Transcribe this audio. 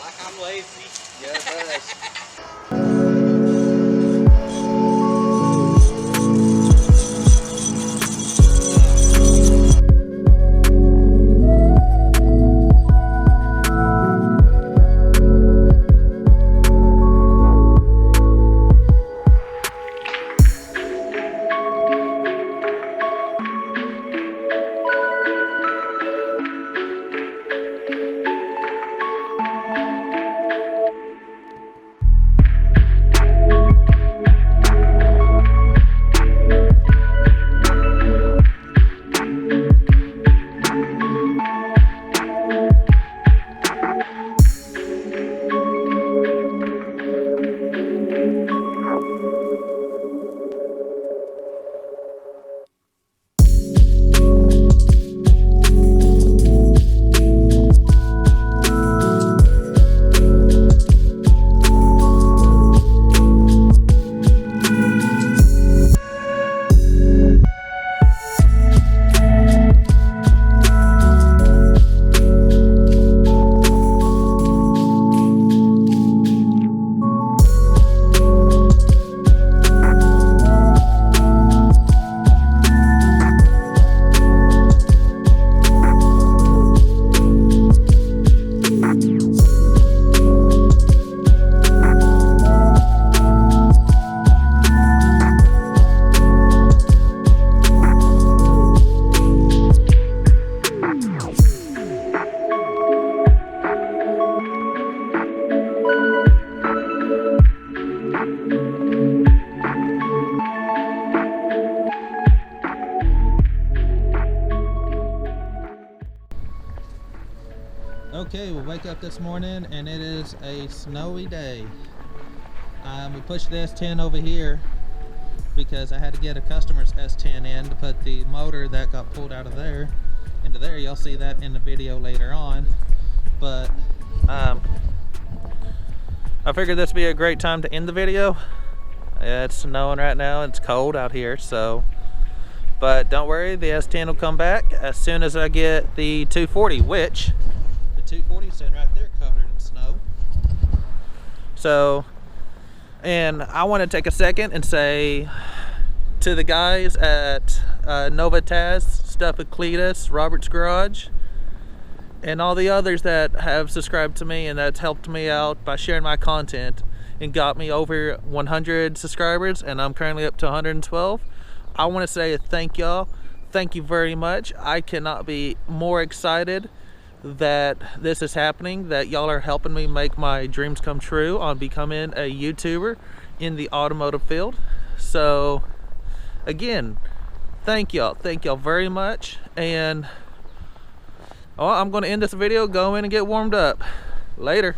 Like I'm lazy. Yeah, it does. Okay, we wake up this morning and it is a snowy day. We pushed the S10 over here because I had to get a customer's S10 in to put the motor that got pulled out of there into there. You'll see that in the video later on. But I figured this would be a great time to end the video. It's snowing right now, it's cold out here, so but don't worry, the S10 will come back as soon as I get the 240, which 240 sitting right there covered in snow. So, and I want to take a second and say to the guys at Novataz, Stuff at Cletus, Robert's Garage, and all the others that have subscribed to me and that's helped me out by sharing my content and got me over 100 subscribers, and I'm currently up to 112. I want to say thank y'all. Thank you very much. I cannot be more excited that this is happening, that y'all are helping me make my dreams come true on becoming a YouTuber in the automotive field. So again, thank y'all very much. And I'm going to end this video, go in and get warmed up. Later.